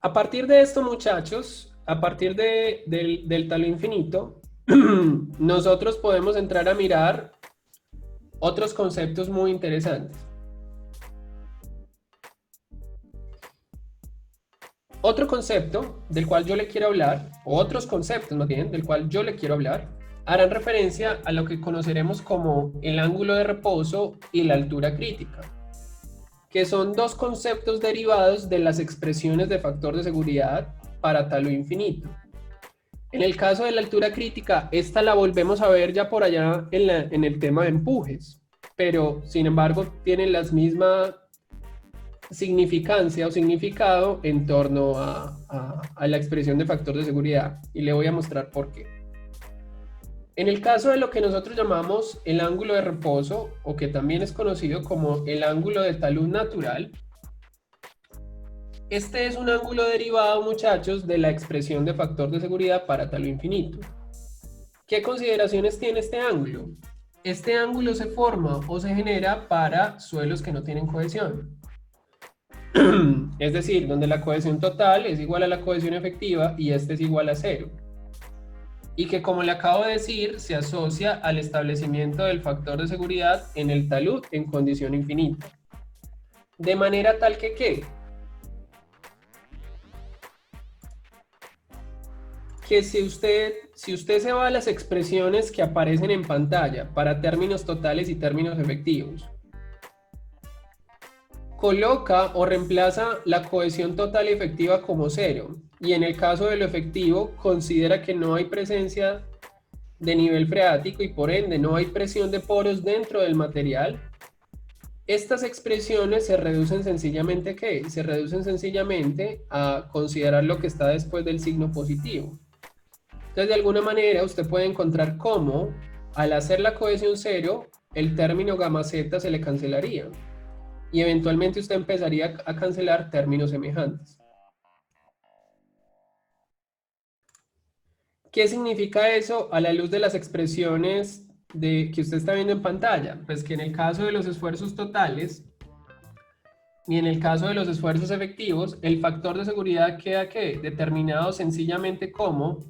A partir de esto, muchachos, a partir del talud infinito, nosotros podemos entrar a mirar otros conceptos muy interesantes. Otro concepto del cual yo le quiero hablar, o otros conceptos más bien, del cual yo le quiero hablar, harán referencia a lo que conoceremos como el ángulo de reposo y la altura crítica, que son dos conceptos derivados de las expresiones de factor de seguridad para talud infinito. En el caso de la altura crítica, esta la volvemos a ver ya por allá en el tema de empujes, pero sin embargo tienen las mismas significancia o significado en torno a la expresión de factor de seguridad, y le voy a mostrar por qué. En el caso de lo que nosotros llamamos el ángulo de reposo, o que también es conocido como el ángulo de talud natural, este es un ángulo derivado, muchachos, de la expresión de factor de seguridad para talud infinito. ¿Qué consideraciones tiene este ángulo? Este ángulo se forma o se genera para suelos que no tienen cohesión. Es decir, donde la cohesión total es igual a la cohesión efectiva y este es igual a 0. Y que, como le acabo de decir, se asocia al establecimiento del factor de seguridad en el talud en condición infinita. De manera tal que ¿qué? Que si usted se va a las expresiones que aparecen en pantalla para términos totales y términos efectivos, coloca o reemplaza la cohesión total y efectiva como 0, y en el caso de lo efectivo considera que no hay presencia de nivel freático y por ende no hay presión de poros dentro del material. Estas expresiones se reducen sencillamente ¿qué? Se reducen sencillamente a considerar lo que está después del signo positivo. Entonces, de alguna manera, usted puede encontrar cómo, al hacer la cohesión 0, el término gamma z se le cancelaría. Y eventualmente usted empezaría a cancelar términos semejantes. ¿Qué significa eso a la luz de las expresiones que usted está viendo en pantalla? Pues que en el caso de los esfuerzos totales y en el caso de los esfuerzos efectivos, el factor de seguridad queda ¿qué? Determinado sencillamente como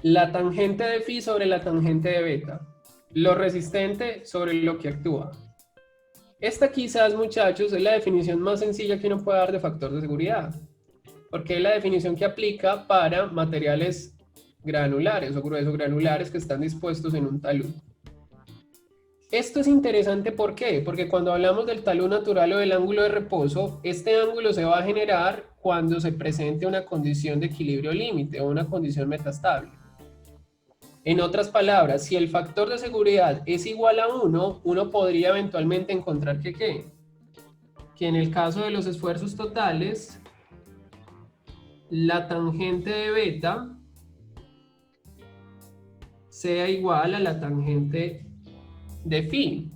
la tangente de phi sobre la tangente de beta, lo resistente sobre lo que actúa. Esta quizás, muchachos, es la definición más sencilla que uno puede dar de factor de seguridad, porque es la definición que aplica para materiales granulares o gruesos granulares que están dispuestos en un talud. Esto es interesante, ¿por qué? Porque cuando hablamos del talud natural o del ángulo de reposo, este ángulo se va a generar cuando se presente una condición de equilibrio límite o una condición metastable. En otras palabras, si el factor de seguridad es igual a 1, uno podría eventualmente encontrar que ¿qué? Que en el caso de los esfuerzos totales, la tangente de beta sea igual a la tangente de phi.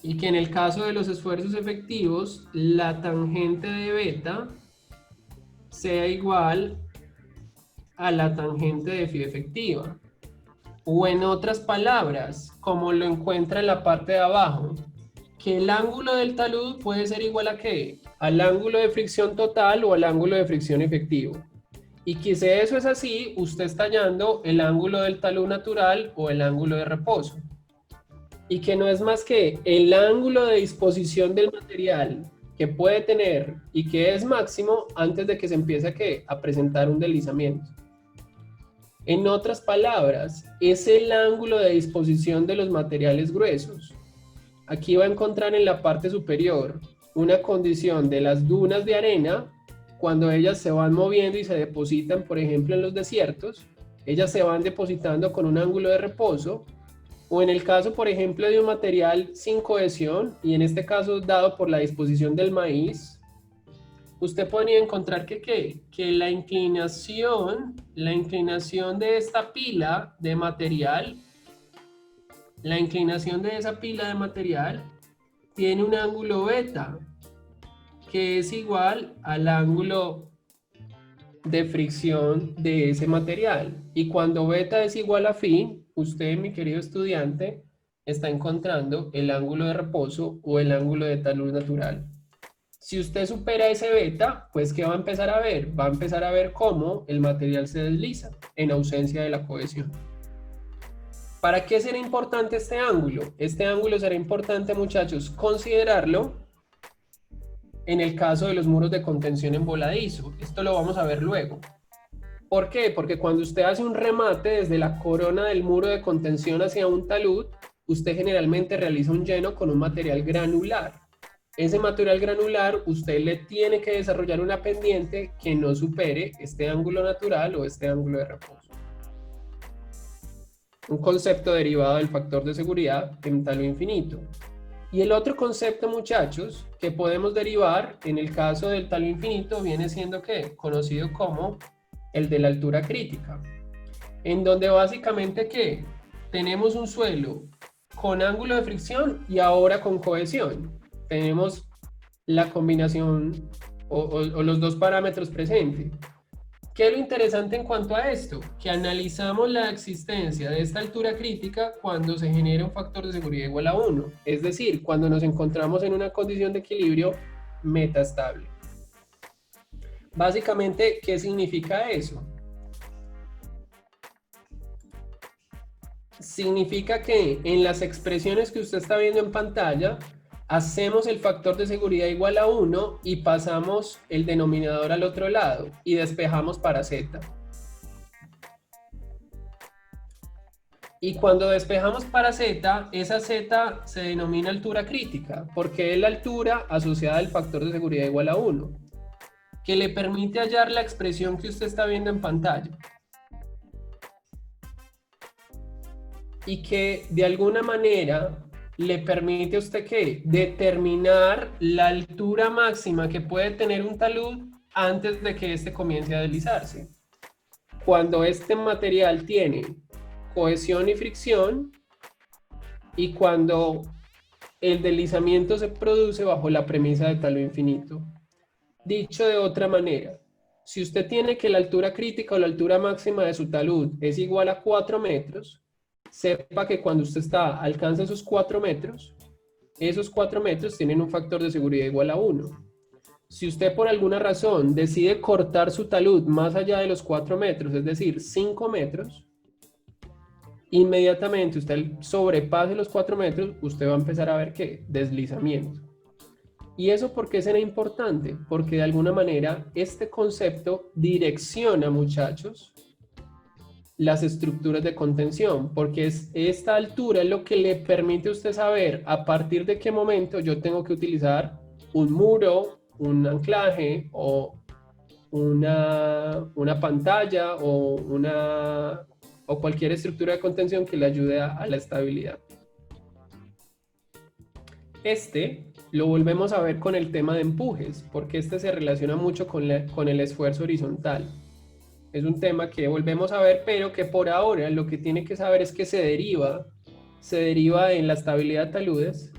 Y que en el caso de los esfuerzos efectivos, la tangente de beta sea igual a la tangente de phi efectiva. O en otras palabras, como lo encuentra en la parte de abajo, que el ángulo del talud puede ser igual a ¿qué? Al ángulo de fricción total o al ángulo de fricción efectivo. Y que si eso es así, usted está hallando el ángulo del talud natural o el ángulo de reposo. Y que no es más que el ángulo de disposición del material que puede tener y que es máximo antes de que se empiece a presentar un deslizamiento. En otras palabras, es el ángulo de disposición de los materiales gruesos. Aquí va a encontrar en la parte superior una condición de las dunas de arena. Cuando ellas se van moviendo y se depositan, por ejemplo, en los desiertos, ellas se van depositando con un ángulo de reposo. O en el caso, por ejemplo, de un material sin cohesión, y en este caso dado por la disposición del maíz, usted podría encontrar que la inclinación de esta pila de material, la inclinación de esa pila de material tiene un ángulo beta, que es igual al ángulo de fricción de ese material. Y cuando beta es igual a phi, usted, mi querido estudiante, está encontrando el ángulo de reposo o el ángulo de talud natural. Si usted supera ese beta, pues ¿qué va a empezar a ver? Va a empezar a ver cómo el material se desliza en ausencia de la cohesión. ¿Para qué será importante este ángulo? Este ángulo será importante, muchachos, considerarlo en el caso de los muros de contención en voladizo. Esto lo vamos a ver luego. ¿Por qué? Porque cuando usted hace un remate desde la corona del muro de contención hacia un talud, usted generalmente realiza un lleno con un material granular. Ese material granular usted le tiene que desarrollar una pendiente que no supere este ángulo natural o este ángulo de reposo. Un concepto derivado del factor de seguridad en talud infinito. Y el otro concepto, muchachos, que podemos derivar en el caso del talud infinito viene siendo ¿qué? Conocido como el de la altura crítica, en donde básicamente ¿qué? Tenemos un suelo con ángulo de fricción y ahora con cohesión. Tenemos la combinación o los dos parámetros presentes. ¿Qué es lo interesante en cuanto a esto? Que analizamos la existencia de esta altura crítica cuando se genera un factor de seguridad igual a 1, es decir, cuando nos encontramos en una condición de equilibrio metastable. Básicamente, ¿qué significa eso? Significa que en las expresiones que usted está viendo en pantalla, hacemos el factor de seguridad igual a 1 y pasamos el denominador al otro lado y despejamos para z. Y cuando despejamos para z, esa z se denomina altura crítica, porque es la altura asociada al factor de seguridad igual a 1, que le permite hallar la expresión que usted está viendo en pantalla. Y que de alguna manera le permite a usted ¿qué? Determinar la altura máxima que puede tener un talud antes de que éste comience a deslizarse. Cuando este material tiene cohesión y fricción y cuando el deslizamiento se produce bajo la premisa de talud infinito. Dicho de otra manera, si usted tiene que la altura crítica o la altura máxima de su talud es igual a 4 metros, sepa que cuando usted alcanza esos 4 metros, esos 4 metros tienen un factor de seguridad igual a 1. Si usted por alguna razón decide cortar su talud más allá de los 4 metros, es decir, 5 metros, inmediatamente usted sobrepase los 4 metros, usted va a empezar a ver ¿qué? Deslizamiento. ¿Y eso por qué será importante? Porque de alguna manera este concepto direcciona, muchachos, las estructuras de contención, porque esta altura es lo que le permite a usted saber a partir de qué momento yo tengo que utilizar un muro, un anclaje o una pantalla o cualquier estructura de contención que le ayude a la estabilidad. Lo volvemos a ver con el tema de empujes, porque se relaciona mucho con el esfuerzo horizontal. Es un tema que volvemos a ver, pero que por ahora lo que tiene que saber es que se deriva en la estabilidad de taludes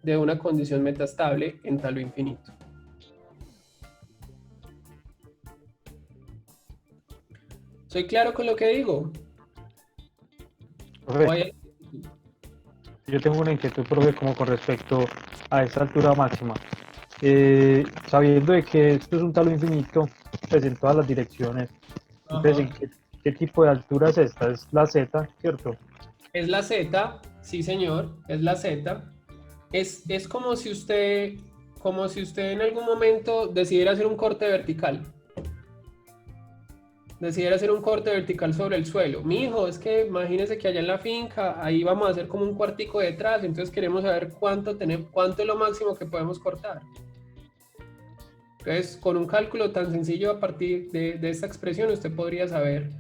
de una condición metastable en talud infinito. ¿Soy claro con lo que digo? Yo tengo una inquietud, profe, como con respecto a esa altura máxima. Sabiendo de que esto es un talud infinito, pues en todas las direcciones, entonces, ¿qué tipo de altura es esta? Es la Z, ¿cierto? Es la Z, sí señor, es la Z. Es como si usted en algún momento decidiera hacer un corte vertical. Decidiera hacer un corte vertical sobre el suelo. Mijo, es que imagínese que allá en la finca, ahí vamos a hacer como un cuartico detrás, entonces queremos saber cuánto es lo máximo que podemos cortar. Entonces, con un cálculo tan sencillo a partir de esta expresión, usted podría saber,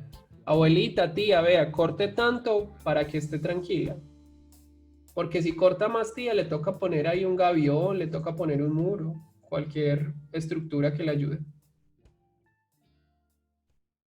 abuelita, tía, vea, corte tanto para que esté tranquila. Porque si corta más, tía, le toca poner ahí un gavión, le toca poner un muro, cualquier estructura que le ayude.